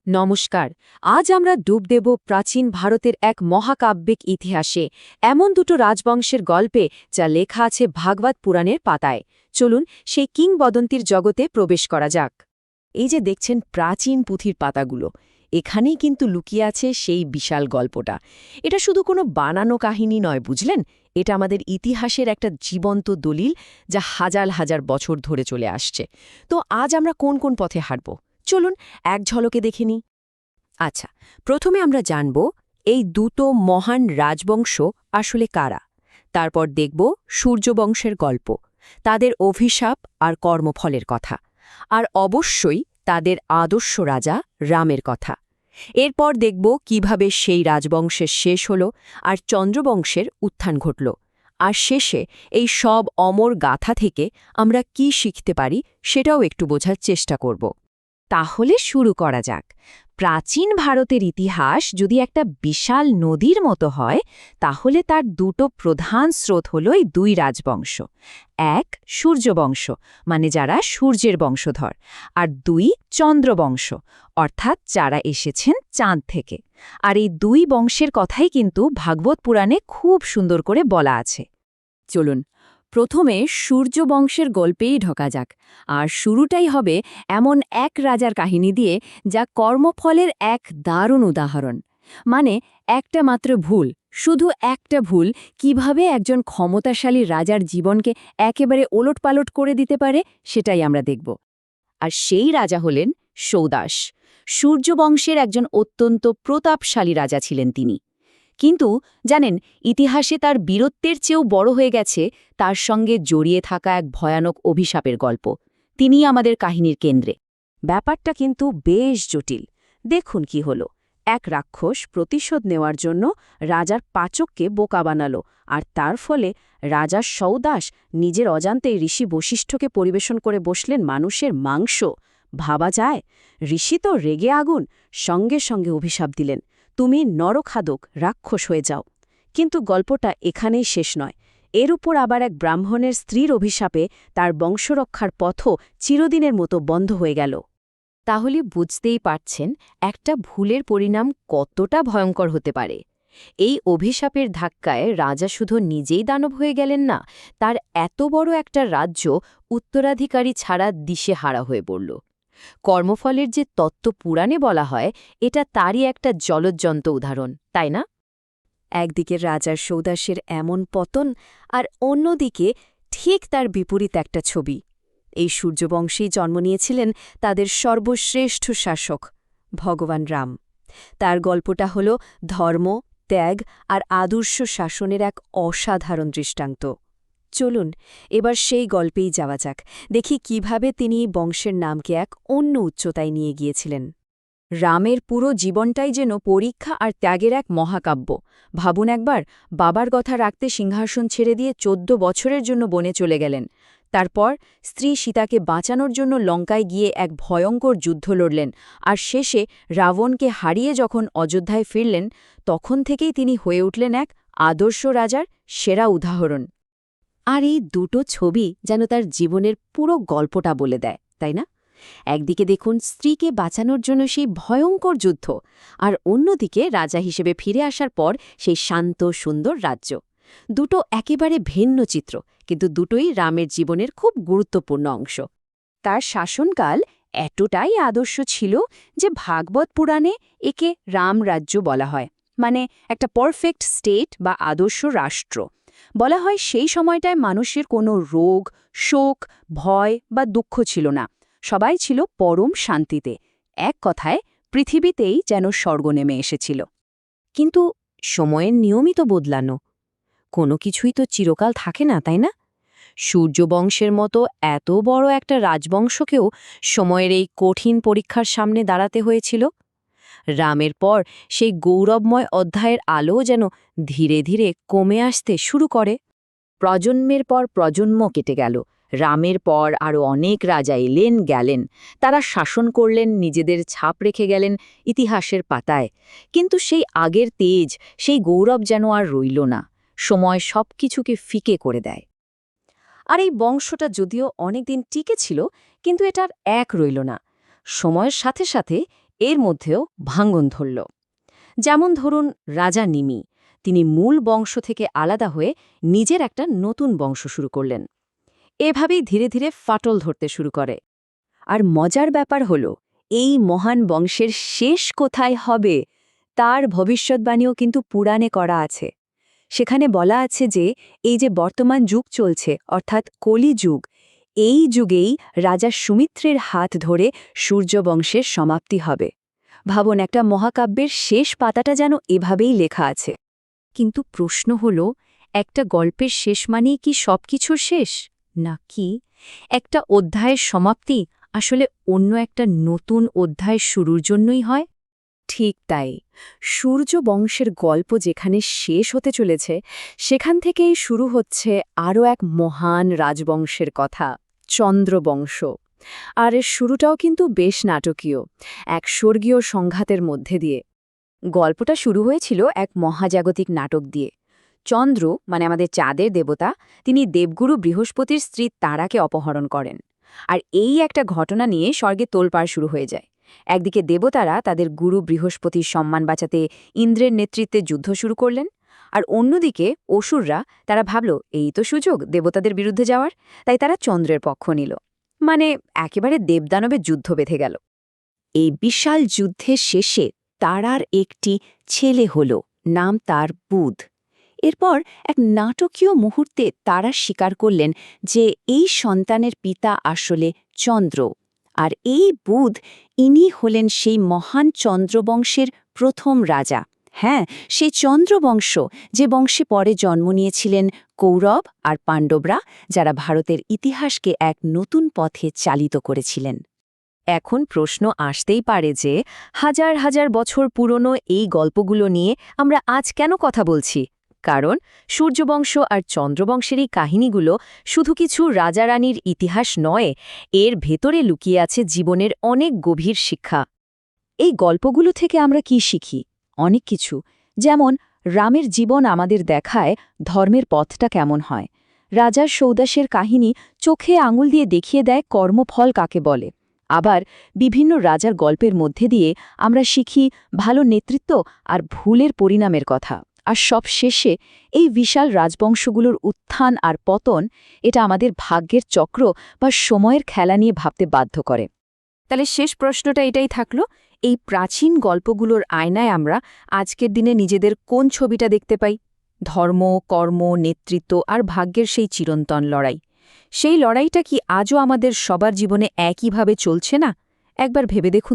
নমস্কার। আজ আমরা ডুব দেব প্রাচীন ভারতের এক মহাকাব্যিক ইতিহাসে, এমন দুটো রাজবংশের গল্পে যা লেখা আছে ভাগবত পুরাণের পাতায়। চলুন সেই কিংবদন্তির জগতে প্রবেশ করা যাক। এই যে দেখছেন প্রাচীন পুঁথির পাতাগুলো, এখানেই কিন্তু লুকিয়ে আছে সেই বিশাল গল্পটা। এটা শুধু কোনো বানানো কাহিনী নয়, বুঝলেন? এটা আমাদের ইতিহাসের একটা জীবন্ত দলিল, যা হাজার হাজার বছর ধরে চলে আসছে। তো আজ আমরা কোন কোন পথে হাঁটব, চলুন এক ঝলকে দেখে নিই। আচ্ছা, প্রথমে আমরা জানব এই দুটো মহান রাজবংশ আসলে কারা। তারপর দেখব সূর্যবংশের গল্প, তাদের অভিশাপ আর কর্মফলের কথা, আর অবশ্যই তাদের আদর্শ রাজা রামের কথা। এরপর দেখব কিভাবে সেই রাজবংশের শেষ হল আর চন্দ্রবংশের উত্থান ঘটল। আর শেষে এই সব অমর গাথা থেকে আমরা কি শিখতে পারি সেটাও একটু বোঝার চেষ্টা করব। তাহলে শুরু করা যাক। প্রাচীন ভারতের ইতিহাস যদি একটা বিশাল নদীর মতো হয়, তাহলে তার দুটো প্রধান স্রোত হল এই দুই রাজবংশ। এক সূর্যবংশ, মানে যারা সূর্যের বংশধর, আর দুই চন্দ্রবংশ, অর্থাৎ যারা এসেছেন চাঁদ থেকে। আর এই দুই বংশের কথাই কিন্তু ভাগবত পুরাণে খুব সুন্দর করে বলা আছে। চলুন প্রথমে সূর্যবংশের গল্পেই ঢোকা যাক। আর শুরুটাই হবে এমন এক রাজার কাহিনী দিয়ে, যা কর্মফলের এক দারুণ উদাহরণ। মানে একটা মাত্র ভুল, শুধু একটা ভুল কিভাবে একজন ক্ষমতাশালী রাজার জীবনকে একেবারে ওলটপালট করে দিতে পারে, সেটাই আমরা দেখব। আর সেই রাজা হলেন সৌদাস। সূর্যবংশের একজন অত্যন্ত প্রতাপশালী রাজা ছিলেন তিনি। কিন্তু জানেন, ইতিহাসে তার বীরত্বের চেয়েও বড় হয়ে গেছে তার সঙ্গে জড়িয়ে থাকা এক ভয়ানক অভিশাপের গল্প। তিনিই আমাদের কাহিনীর কেন্দ্রে। ব্যাপারটা কিন্তু বেশ জটিল। দেখুন কি হল। এক রাক্ষস প্রতিশোধ নেওয়ার জন্য রাজার পাচককে বোকা বানালো, আর তার ফলে রাজা সৌদাস নিজের অজান্তেই ঋষি বশিষ্ঠকে পরিবেশন করে বসলেন মানুষের মাংস। ভাবা যায়? ঋষি তো রেগে আগুন, সঙ্গে সঙ্গে অভিশাপ দিলেন, তুমি নরখাদক, রাক্ষস হয়ে যাও। কিন্তু গল্পটা এখানেই শেষ নয়। এর উপর আবার এক ব্রাহ্মণের স্ত্রীর অভিশাপে তার বংশরক্ষার পথও চিরদিনের মতো বন্ধ হয়ে গেল। তাহলে বুঝতেই পারছেন একটা ভুলের পরিণাম কতটা ভয়ঙ্কর হতে পারে। এই অভিশাপের ধাক্কায় রাজা শুধু নিজেই দানব হয়ে গেলেন না, তার এত বড় একটা রাজ্য উত্তরাধিকারী ছাড়া দিশেহারা হয়ে পড়ল। কর্মফলের যে তত্ত্ব পুরাণে বলা হয়, এটা তারই একটা জ্বলজ্জন্ত উদাহরণ, তাই না? একদিকে রাজার সৌদাসের এমন পতন, আর অন্যদিকে ঠিক তার বিপরীত একটা ছবি। এই সূর্যবংশেই জন্ম নিয়েছিলেন তাদের সর্বশ্রেষ্ঠ শাসক, ভগবান রাম। তার গল্পটা হল ধর্ম, ত্যাগ আর আদর্শ শাসনের এক অসাধারণ দৃষ্টান্ত। চলুন এবার সেই গল্পেই যাওয়া যাক, দেখি কিভাবে তিনি বংশের নামকে এক অন্য উচ্চতায় নিয়ে গিয়েছিলেন। রামের পুরো জীবনটাই যেন পরীক্ষা আর ত্যাগের এক মহাকাব্য। ভাবুন একবার, বাবার কথা রাখতে সিংহাসন ছেড়ে দিয়ে 14 বছরের জন্য বনে চলে গেলেন। তারপর স্ত্রী সীতাকে বাঁচানোর জন্য লঙ্কায় গিয়ে এক ভয়ঙ্কর যুদ্ধ লড়লেন, আর শেষে রাবণকে হারিয়ে যখন অযোধ্যায় ফিরলেন, তখন থেকেই তিনি হয়ে উঠলেন এক আদর্শ রাজার সেরা উদাহরণ। আর এই দুটো ছবি যেন তার জীবনের পুরো গল্পটা বলে দেয়, তাই না? একদিকে দেখুন স্ত্রীকে বাঁচানোর জন্য সেই ভয়ঙ্কর যুদ্ধ, আর অন্যদিকে রাজা হিসেবে ফিরে আসার পর সেই শান্ত সুন্দর রাজ্য। দুটো একেবারে ভিন্ন চিত্র, কিন্তু দুটোই রামের জীবনের খুব গুরুত্বপূর্ণ অংশ। তার শাসনকাল এতটাই আদর্শ ছিল যে ভাগবত পুরাণে একে রামরাজ্য বলা হয়, মানে একটা পারফেক্ট স্টেট বা আদর্শ রাষ্ট্র। বলা হয় সেই সময়টায় মানুষের কোনো রোগ, শোক, ভয় বা দুঃখ ছিল না। সবাই ছিল পরম শান্তিতে। এক কথায় পৃথিবীতেই যেন স্বর্গ নেমে এসেছিল। কিন্তু সময়ের নিয়মই তো বদলানো। কোনো কিছুই তো চিরকাল থাকে না, তাই না? সূর্যবংশের মতো এত বড় একটা রাজবংশকেও সময়ের এই কঠিন পরীক্ষার সামনে দাঁড়াতে হয়েছিল। রামের পর সেই গৌরবময় অধ্যায়ের আলো যেন ধীরে ধীরে কমে আসতে শুরু করে। প্রজন্মের পর প্রজন্ম কেটে গেল। রামের পর আরও অনেক রাজা এলেন গেলেন, তারা শাসন করলেন, নিজেদের ছাপ রেখে গেলেন ইতিহাসের পাতায়। কিন্তু সেই আগের তেজ, সেই গৌরব যেন আর রইল না। সময় সব কিছুকে ফিকে করে দেয়। আর এই বংশটা যদিও অনেকদিন টিকে ছিল, কিন্তু এটার এক রইল না। সময়ের সাথে সাথে এর মধ্যেও ভাঙন ধরল। যেমন ধরুন রাজা নিমি, তিনি মূল বংশ থেকে আলাদা হয়ে নিজের একটা নতুন বংশ শুরু করলেন। এভাবেই ধীরে ধীরে ফাটল ধরতে শুরু করে। আর মজার ব্যাপার হল, এই মহান বংশের শেষ কোথায় হবে তার ভবিষ্যৎবাণীও কিন্তু পুরাণে করা আছে। সেখানে বলা আছে যে এই যে বর্তমান যুগ চলছে, অর্থাৎ কলি যুগ, এই যুগেই রাজা সুমিত্রের হাত ধরে সূর্যবংশের সমাপ্তি হবে। ভাবুন, একটা মহাকাব্যের শেষ পাতাটা যেন এভাবেই লেখা আছে। কিন্তু প্রশ্ন হল, একটা গল্পের শেষ মানেই কি সবকিছুর শেষ, নাকি একটা অধ্যায়ের সমাপ্তি আসলে অন্য একটা নতুন অধ্যায় শুরুর জন্যই হয়? ঠিক তাই, সূর্য বংশের গল্প যেখানে শেষ হতে চলেছে, সেখান থেকেই শুরু হচ্ছে আরও এক মহান রাজবংশের কথা, চন্দ্রবংশ। আর এর শুরুটাও কিন্তু বেশ নাটকীয়, এক স্বর্গীয় সংঘাতের মধ্যে দিয়ে। গল্পটা শুরু হয়েছিল এক মহাজাগতিক নাটক দিয়ে। চন্দ্র, মানে আমাদের চাঁদের দেবতা, তিনি দেবগুরু বৃহস্পতির স্ত্রী তারাকে অপহরণ করেন। আর এই একটা ঘটনা নিয়ে স্বর্গে তোলপাড় শুরু হয়ে যায়। একদিকে দেবতারা তাদের গুরু বৃহস্পতির সম্মান বাঁচাতে ইন্দ্রের নেতৃত্বে যুদ্ধ শুরু করলেন, আর অন্যদিকে অসুররা, তারা ভাবল এই তো সুযোগ দেবতাদের বিরুদ্ধে যাওয়ার, তাই তারা চন্দ্রের পক্ষ নিল। মানে একেবারে দেবদানবের যুদ্ধ বেঁধে গেল। এই বিশাল যুদ্ধের শেষে তারার একটি ছেলে হল, নাম তার বুধ। এরপর এক নাটকীয় মুহূর্তে তারা স্বীকার করলেন যে এই সন্তানের পিতা আসলে চন্দ্র। আর এই বুধ, ইনি হলেন সেই মহান চন্দ্রবংশের প্রথম রাজা। হ্যাঁ, সেই চন্দ্রবংশ, যে বংশে পরে জন্ম নিয়েছিলেন কৌরব আর পাণ্ডবরা, যারা ভারতের ইতিহাসকে এক নতুন পথে চালিত করেছিলেন। এখন প্রশ্ন আসতেই পারে যে হাজার হাজার বছর পুরনো এই গল্পগুলো নিয়ে আমরা আজ কেন কথা বলছি? কারণ সূর্যবংশ আর চন্দ্রবংশের এই কাহিনীগুলো শুধু কিছু রাজারানীর ইতিহাস নয়, এর ভেতরে লুকিয়ে আছে জীবনের অনেক গভীর শিক্ষা। এই গল্পগুলো থেকে আমরা কি শিখি? অনেক কিছু। যেমন রামের জীবন আমাদের দেখায় ধর্মের পথটা কেমন হয়। রাজার সৌদাসের কাহিনী চোখে আঙুল দিয়ে দেখিয়ে দেয় কর্মফল কাকে বলে। আবার বিভিন্ন রাজার গল্পের মধ্যে দিয়ে আমরা শিখি ভালো নেতৃত্ব আর ভুলের পরিণামের কথা। আর সব শেষে এই বিশাল রাজবংশগুলোর উত্থান আর পতন, এটা আমাদের ভাগ্যের চক্র বা সময়ের খেলা নিয়ে ভাবতে বাধ্য করে। তাহলে শেষ প্রশ্নটা এটাই থাকলো, এই প্রাচীন গল্পগুলোর আয়নায় আমরা আজকের দিনে নিজেদের কোন ছবিটা দেখতে পাই? ধর্ম, কর্ম, নেতৃত্ব আর ভাগ্যের সেই চিরন্তন লড়াই। সেই লড়াইটা কি আজও আমাদের সবার জীবনে একইভাবে চলছে না? একবার ভেবে দেখুন।